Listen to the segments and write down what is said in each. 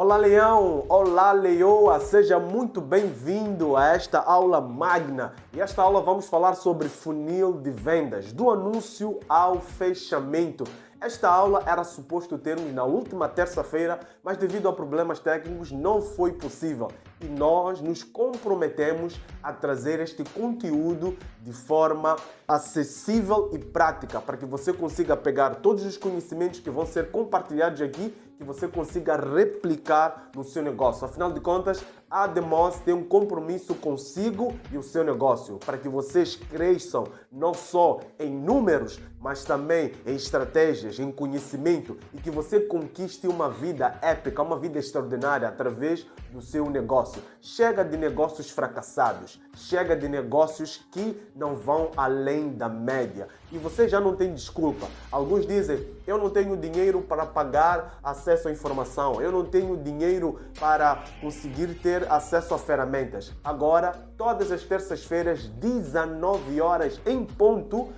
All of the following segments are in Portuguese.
Olá, Leão! Olá, Leoa! Seja muito bem-vindo a esta aula magna. E esta aula vamos falar sobre funil de vendas, do anúncio ao fechamento. Esta aula era suposto termos na última terça-feira, mas devido a problemas técnicos não foi possível. E nós nos comprometemos a trazer este conteúdo de forma acessível e prática, para que você consiga pegar todos os conhecimentos que vão ser compartilhados aqui, que você consiga replicar no seu negócio. Afinal de contas, a Demos tem um compromisso consigo e o seu negócio, para que vocês cresçam não só em números, mas também em estratégias, em conhecimento, e que você conquiste uma vida épica, uma vida extraordinária através do seu negócio. Chega de negócios fracassados, chega de negócios que não vão além da média. E você já não tem desculpa. Alguns dizem, eu não tenho dinheiro para pagar acesso à informação, eu não tenho dinheiro para conseguir ter acesso a ferramentas. Agora, todas as terças-feiras, 19 horas em ponto,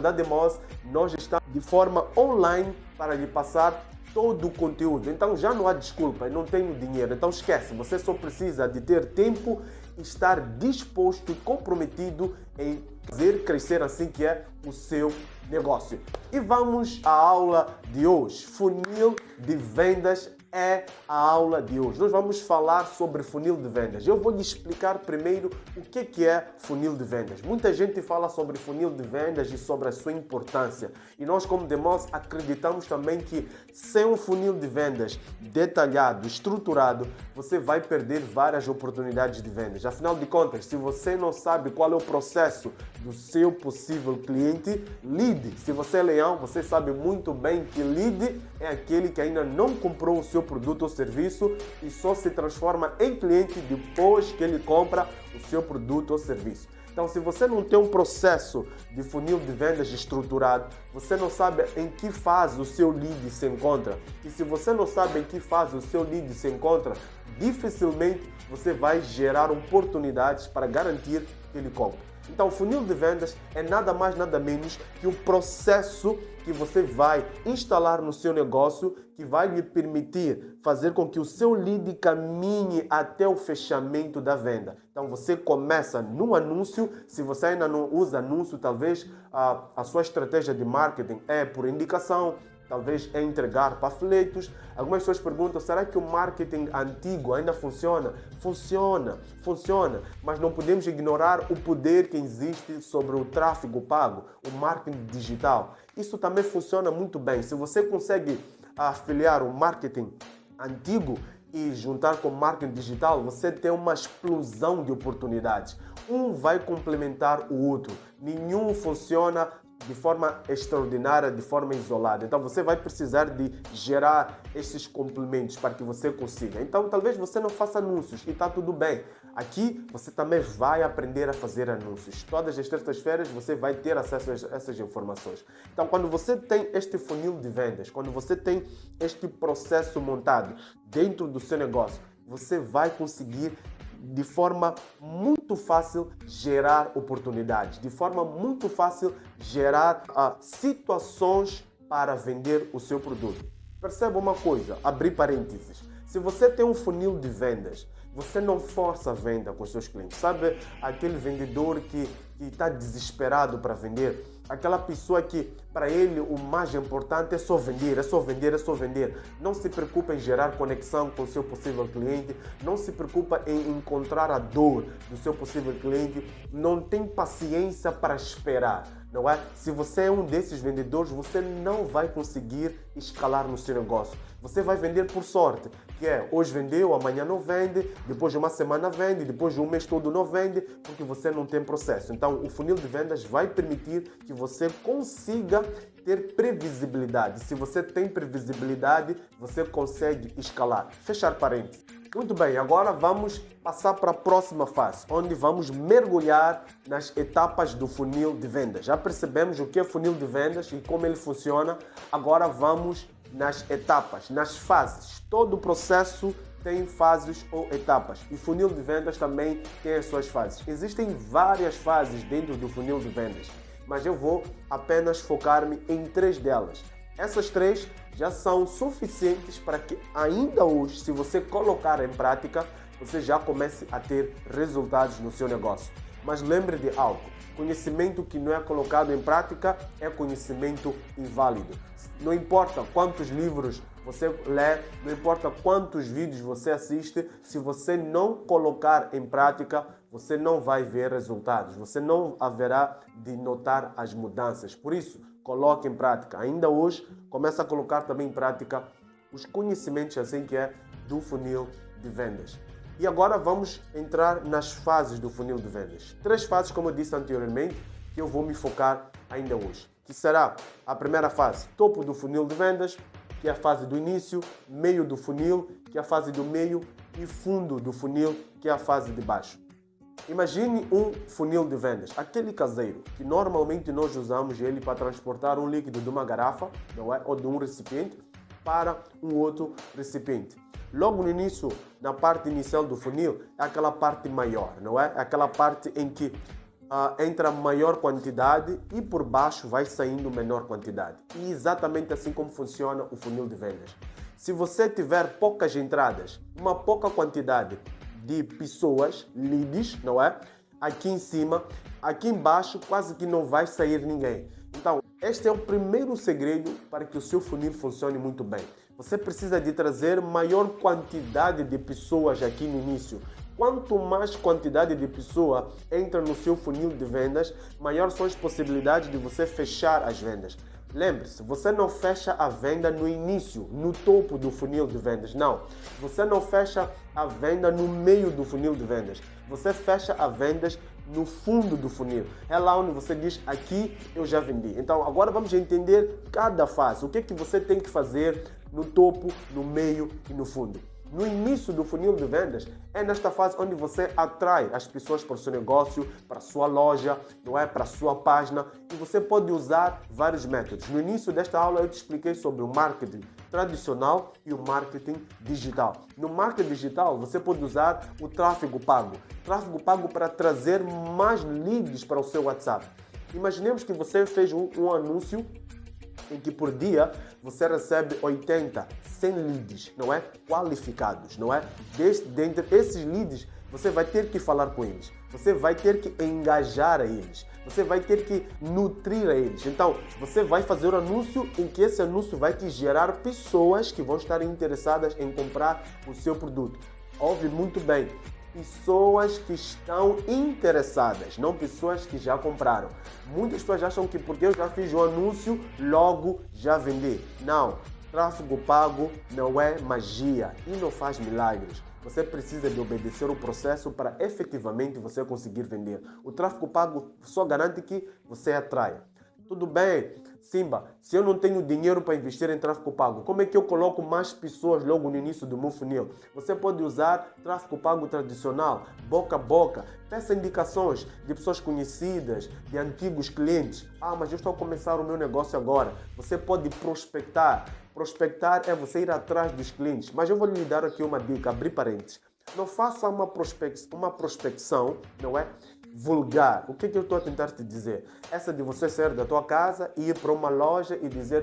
na Demos, nós estamos de forma online para lhe passar todo o conteúdo. Então já não há desculpa, eu não tenho dinheiro. Então esquece, você só precisa de ter tempo e estar disposto e comprometido em fazer crescer assim que é o seu negócio. E vamos à aula de hoje. Funil de vendas é a aula de hoje. Nós vamos falar sobre funil de vendas. Eu vou lhe explicar primeiro o que é funil de vendas. Muita gente fala sobre funil de vendas e sobre a sua importância. E nós, como Demos, acreditamos também que sem um funil de vendas detalhado, estruturado, você vai perder várias oportunidades de vendas. Afinal de contas, se você não sabe qual é o processo do seu possível cliente, lead. Se você é leão, você sabe muito bem que lead é aquele que ainda não comprou o seu produto ou serviço e só se transforma em cliente depois que ele compra o seu produto ou serviço. Então, se você não tem um processo de funil de vendas estruturado, você não sabe em que fase o seu lead se encontra. E se você não sabe em que fase o seu lead se encontra, dificilmente você vai gerar oportunidades para garantir que ele compre. Então, o funil de vendas é nada mais, nada menos que o processo que você vai instalar no seu negócio, que vai lhe permitir fazer com que o seu lead caminhe até o fechamento da venda. Então, você começa no anúncio. Se você ainda não usa anúncio, talvez a sua estratégia de marketing é por indicação, talvez é entregar panfletos. Algumas pessoas perguntam, será que o marketing antigo ainda funciona? Funciona, mas não podemos ignorar o poder que existe sobre o tráfego pago, o marketing digital. Isso também funciona muito bem. Se você consegue afiliar o marketing antigo e juntar com o marketing digital, você tem uma explosão de oportunidades. Um vai complementar o outro. Nenhum funciona de forma extraordinária, de forma isolada. Então você vai precisar de gerar esses complementos para que você consiga. Então talvez você não faça anúncios e está tudo bem. Aqui você também vai aprender a fazer anúncios. Todas as terças-feiras você vai ter acesso a essas informações. Então quando você tem este funil de vendas, quando você tem este processo montado dentro do seu negócio, você vai conseguir de forma muito fácil gerar oportunidades, de forma muito fácil gerar situações para vender o seu produto. Perceba uma coisa, abrir parênteses. Se você tem um funil de vendas, você não força a venda com os seus clientes. Sabe aquele vendedor que está desesperado para vender? Aquela pessoa que para ele o mais importante é só vender, é só vender, é só vender. Não se preocupa em gerar conexão com o seu possível cliente, não se preocupa em encontrar a dor do seu possível cliente, não tem paciência para esperar. Não é? Se você é um desses vendedores, você não vai conseguir escalar no seu negócio. Você vai vender por sorte, que é hoje vendeu, amanhã não vende, depois de uma semana vende, depois de um mês todo não vende, porque você não tem processo. Então, o funil de vendas vai permitir que você consiga ter previsibilidade. Se você tem previsibilidade, você consegue escalar. Fechar parênteses. Muito bem, agora vamos passar para a próxima fase, onde vamos mergulhar nas etapas do funil de vendas. Já percebemos o que é funil de vendas e como ele funciona. Agora vamos nas etapas, nas fases. Todo o processo tem fases ou etapas. E funil de vendas também tem as suas fases. Existem várias fases dentro do funil de vendas, mas eu vou apenas focar-me em 3 delas. Essas três já são suficientes para que ainda hoje, se você colocar em prática, você já comece a ter resultados no seu negócio. Mas lembre de algo, conhecimento que não é colocado em prática é conhecimento inválido. Não importa quantos livros você lê, não importa quantos vídeos você assiste, se você não colocar em prática, você não vai ver resultados, você não haverá de notar as mudanças. Por isso, coloque em prática. Ainda hoje, comece a colocar também em prática os conhecimentos assim que é do funil de vendas. E agora vamos entrar nas fases do funil de vendas. 3 fases, como eu disse anteriormente, que eu vou me focar ainda hoje. Que será a primeira fase, topo do funil de vendas, que é a fase do início, meio do funil, que é a fase do meio, e fundo do funil, que é a fase de baixo. Imagine um funil de vendas, aquele caseiro, que normalmente nós usamos ele para transportar um líquido de uma garrafa, não é? Ou de um recipiente, para um outro recipiente. Logo no início, na parte inicial do funil, é aquela parte maior, não é? É aquela parte em que entra maior quantidade e por baixo vai saindo menor quantidade. E exatamente assim como funciona o funil de vendas. Se você tiver poucas entradas, uma pouca quantidade de pessoas, leads, não é? Aqui em cima, aqui embaixo quase que não vai sair ninguém. Então, este é o primeiro segredo para que o seu funil funcione muito bem. Você precisa de trazer maior quantidade de pessoas aqui no início. Quanto mais quantidade de pessoa entra no seu funil de vendas, maior são as possibilidades de você fechar as vendas. Lembre-se, você não fecha a venda no início, no topo do funil de vendas, não. Você não fecha a venda no meio do funil de vendas. Você fecha as vendas no fundo do funil. É lá onde você diz, aqui eu já vendi. Então, agora vamos entender cada fase. O que é que você tem que fazer no topo, no meio e no fundo. No início do funil de vendas, é nesta fase onde você atrai as pessoas para o seu negócio, para a sua loja, não é? Para a sua página, e você pode usar vários métodos. No início desta aula eu te expliquei sobre o marketing tradicional e o marketing digital. No marketing digital você pode usar o tráfego pago. Tráfego pago para trazer mais leads para o seu WhatsApp. Imaginemos que você fez um anúncio em que por dia você recebe 80, 100 leads, não é? Qualificados, não é? Dentre esses leads, você vai ter que falar com eles, você vai ter que engajar a eles, você vai ter que nutrir a eles. Então, você vai fazer um anúncio em que esse anúncio vai te gerar pessoas que vão estar interessadas em comprar o seu produto. Ouve muito bem. Pessoas que estão interessadas, não pessoas que já compraram. Muitas pessoas acham que porque eu já fiz um anúncio, logo já vendi. Não, tráfego pago não é magia e não faz milagres. Você precisa de obedecer o processo para efetivamente você conseguir vender. O tráfego pago só garante que você atraia. Tudo bem, Simba, se eu não tenho dinheiro para investir em tráfego pago, como é que eu coloco mais pessoas logo no início do meu funil? Você pode usar tráfego pago tradicional, boca a boca. Peça indicações de pessoas conhecidas, de antigos clientes. Mas eu estou a começar o meu negócio agora. Você pode prospectar. Prospectar é você ir atrás dos clientes. Mas eu vou lhe dar aqui uma dica, abrir parênteses. Não faça uma prospecção, não é? Vulgar. O que eu estou a tentar te dizer? Essa de você sair da tua casa e ir para uma loja e dizer,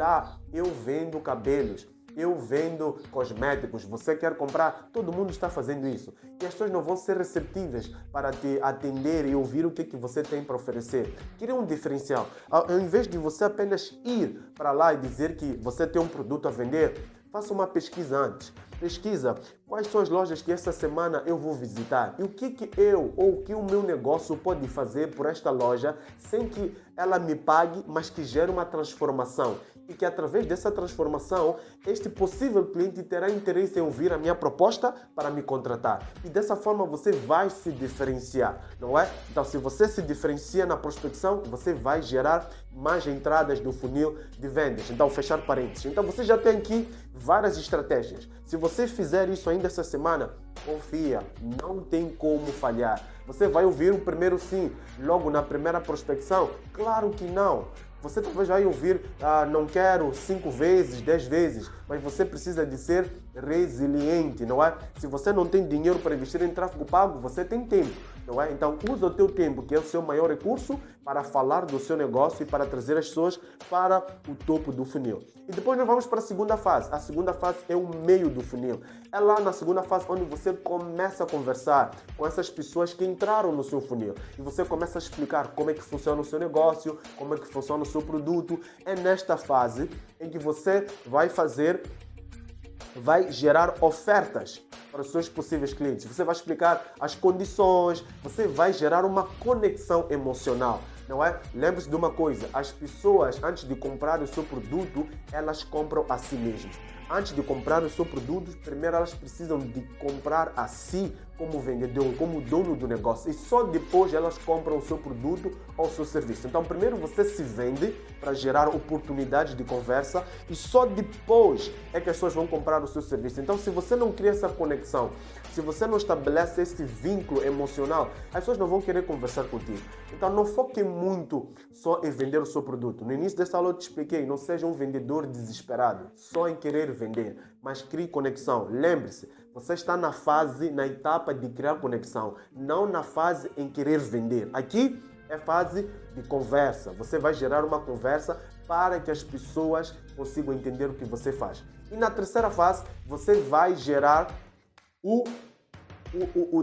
eu vendo cabelos, eu vendo cosméticos, você quer comprar? Todo mundo está fazendo isso. E as pessoas não vão ser receptivas para te atender e ouvir o que você tem para oferecer. Queria um diferencial. Ao invés de você apenas ir para lá e dizer que você tem um produto a vender, faça uma pesquisa antes. Pesquisa quais são as lojas que essa semana eu vou visitar e o que eu ou o que o meu negócio pode fazer por esta loja sem que ela me pague, mas que gere uma transformação. E que através dessa transformação, este possível cliente terá interesse em ouvir a minha proposta para me contratar. E dessa forma você vai se diferenciar, não é? Então, se você se diferencia na prospecção, você vai gerar mais entradas do funil de vendas. Então, fechar parênteses. Então, você já tem aqui várias estratégias. Se você fizer isso ainda essa semana, confia, não tem como falhar. Você vai ouvir o primeiro sim, logo na primeira prospecção? Claro que não. Você talvez vai ouvir, não quero 5 vezes, 10 vezes, mas você precisa de ser resiliente, não é? Se você não tem dinheiro para investir em tráfego pago, você tem tempo, não é? Então, usa o teu tempo, que é o seu maior recurso, para falar do seu negócio e para trazer as pessoas para o topo do funil. E depois nós vamos para a segunda fase. A segunda fase é o meio do funil. É lá na segunda fase onde você começa a conversar com essas pessoas que entraram no seu funil. E você começa a explicar como é que funciona o seu negócio, como é que funciona o seu produto. É nesta fase em que você vai gerar ofertas para os seus possíveis clientes. Você vai explicar as condições, você vai gerar uma conexão emocional, não é? Lembre-se de uma coisa, as pessoas, antes de comprar o seu produto, elas compram a si mesmas. Antes de comprar o seu produto, primeiro elas precisam de comprar a si como vendedor, como dono do negócio. E só depois elas compram o seu produto ou o seu serviço. Então, primeiro você se vende para gerar oportunidades de conversa e só depois é que as pessoas vão comprar o seu serviço. Então, se você não cria essa conexão, se você não estabelece esse vínculo emocional, as pessoas não vão querer conversar contigo. Então, não foque muito só em vender o seu produto. No início dessa aula eu te expliquei, não seja um vendedor desesperado, só em querer vender, mas crie conexão. Lembre-se, você está na etapa de criar conexão, não na fase em querer vender. Aqui é fase de conversa. Você vai gerar uma conversa para que as pessoas consigam entender o que você faz. E na terceira fase, você vai gerar o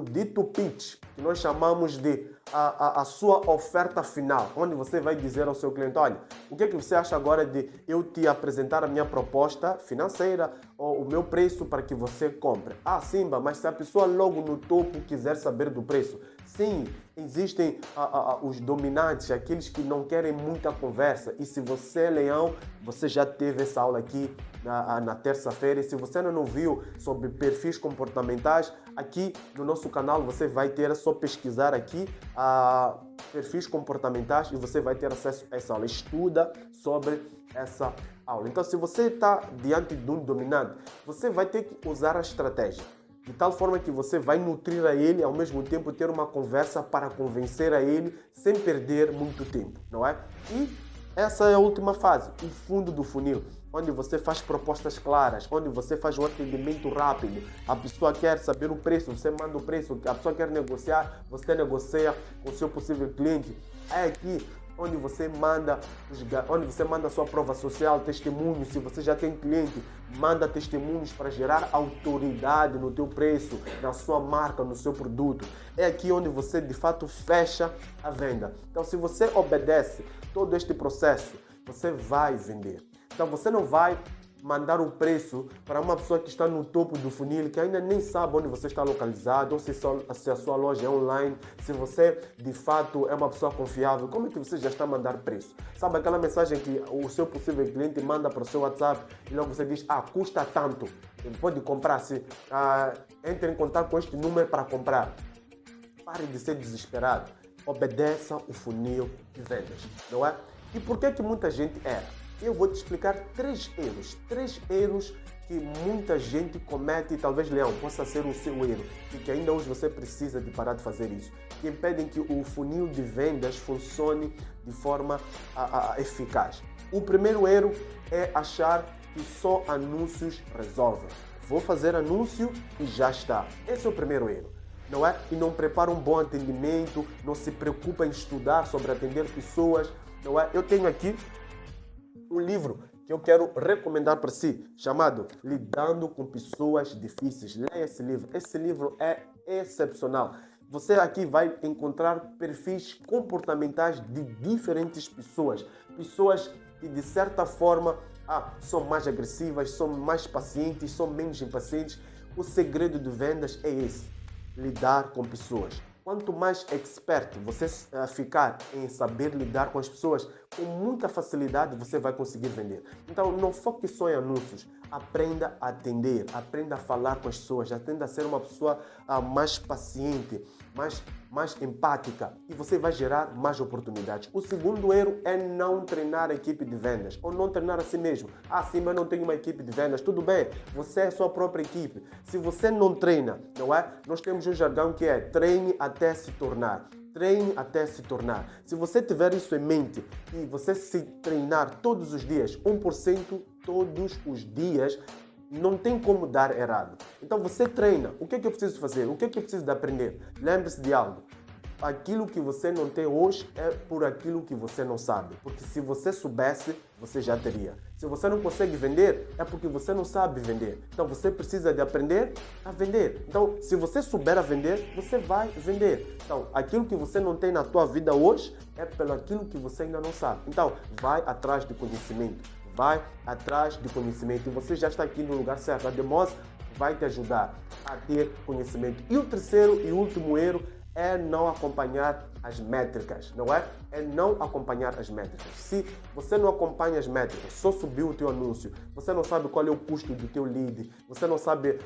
dito pitch, que nós chamamos de a sua oferta final, onde você vai dizer ao seu cliente, olha, o que é que você acha agora de eu te apresentar a minha proposta financeira ou o meu preço para que você compre? Ah, Simba, mas se a pessoa logo no topo quiser saber do preço, sim, existem os dominantes, aqueles que não querem muita conversa. E se você é leão, você já teve essa aula aqui na terça-feira. E se você ainda não viu sobre perfis comportamentais, aqui no nosso canal você vai ter, é só pesquisar aqui perfis comportamentais e você vai ter acesso a essa aula. Estuda sobre essa aula. Então, se você está diante de um dominante, você vai ter que usar a estratégia de tal forma que você vai nutrir a ele, ao mesmo tempo ter uma conversa para convencer a ele sem perder muito tempo, não é? E essa é a última fase, o fundo do funil, onde você faz propostas claras, onde você faz um atendimento rápido. A pessoa quer saber o preço, você manda o preço. A pessoa quer negociar, você negocia com o seu possível cliente. É aqui onde você manda a sua prova social, testemunhos. Se você já tem cliente, manda testemunhos para gerar autoridade no teu preço, na sua marca, no seu produto. É aqui onde você de fato fecha a venda. Então, se você obedece todo este processo, você vai vender. Então, você não vai mandar o preço para uma pessoa que está no topo do funil, que ainda nem sabe onde você está localizado, ou se a sua loja é online, se você de fato é uma pessoa confiável. Como é que você já está a mandar preço? Sabe aquela mensagem que o seu possível cliente manda para o seu WhatsApp e logo você diz, custa tanto, ele pode comprar, entre em contato com este número para comprar. Pare de ser desesperado, obedeça o funil de vendas, não é? E por que muita gente erra? Eu vou te explicar 3 erros que muita gente comete e talvez, Leão, possa ser o seu erro e que ainda hoje você precisa de parar de fazer isso, que impedem que o funil de vendas funcione de forma eficaz. O primeiro erro é achar que só anúncios resolvem. Vou fazer anúncio e já está. Esse é o primeiro erro, não é? E não prepara um bom atendimento, não se preocupa em estudar sobre atender pessoas, não é? Eu tenho aqui um livro que eu quero recomendar para si, chamado Lidando com Pessoas Difíceis. Leia esse livro. Esse livro é excepcional. Você aqui vai encontrar perfis comportamentais de diferentes pessoas. Pessoas que, de certa forma, são mais agressivas, são mais pacientes, são menos impacientes. O segredo de vendas é esse: lidar com pessoas. Quanto mais expert você ficar em saber lidar com as pessoas, com muita facilidade você vai conseguir vender. Então, não foque só em anúncios. Aprenda a atender, aprenda a falar com as pessoas, aprenda a ser uma pessoa mais paciente, mais empática, e você vai gerar mais oportunidades. O segundo erro é não treinar a equipe de vendas ou não treinar a si mesmo. Sim, mas não tenho uma equipe de vendas. Tudo bem, você é a sua própria equipe. Se você não treina, não é? Nós temos um jargão que é treine até se tornar. Treine até se tornar. Se você tiver isso em mente e você se treinar todos os dias, 1% todos os dias, não tem como dar errado. Então você treina. O que é que eu preciso fazer? O que é que eu preciso de aprender? Lembre-se de algo. Aquilo que você não tem hoje é por aquilo que você não sabe. Porque se você soubesse, você já teria. Se você não consegue vender, é porque você não sabe vender. Então você precisa de aprender a vender. Então, se você souber a vender, você vai vender. Então, aquilo que você não tem na tua vida hoje é pelo aquilo que você ainda não sabe. Então, vai atrás de conhecimento. Vai atrás de conhecimento. E você já está aqui no lugar certo. A Demose vai te ajudar a ter conhecimento. E o terceiro e último erro é não acompanhar as métricas, não é? É não acompanhar as métricas. Se você não acompanha as métricas, só subiu o teu anúncio, você não sabe qual é o custo do teu lead, você não sabe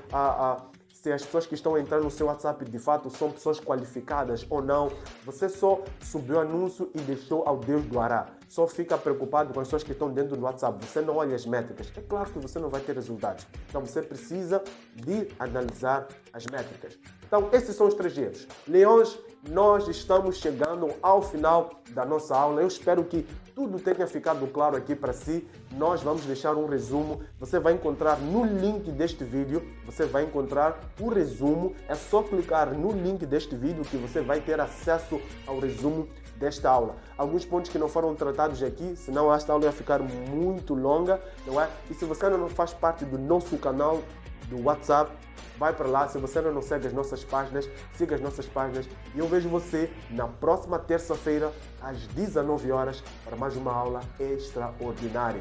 se as pessoas que estão entrando no seu WhatsApp de fato são pessoas qualificadas ou não, você só subiu o anúncio e deixou ao Deus do Ará. Só fica preocupado com as pessoas que estão dentro do WhatsApp. Você não olha as métricas. É claro que você não vai ter resultados. Então você precisa de analisar as métricas. Então esses são os 3 erros. Leões, nós estamos chegando ao final da nossa aula. Eu espero que tudo tenha ficado claro aqui para si. Nós vamos deixar um resumo. Você vai encontrar no link deste vídeo, você vai encontrar o resumo. É só clicar no link deste vídeo que você vai ter acesso ao resumo desta aula. Alguns pontos que não foram tratados aqui, senão esta aula ia ficar muito longa, não é? E se você ainda não faz parte do nosso canal do WhatsApp, vai para lá. Se você ainda não segue as nossas páginas, siga as nossas páginas. E eu vejo você na próxima terça-feira, às 19 horas, para mais uma aula extraordinária.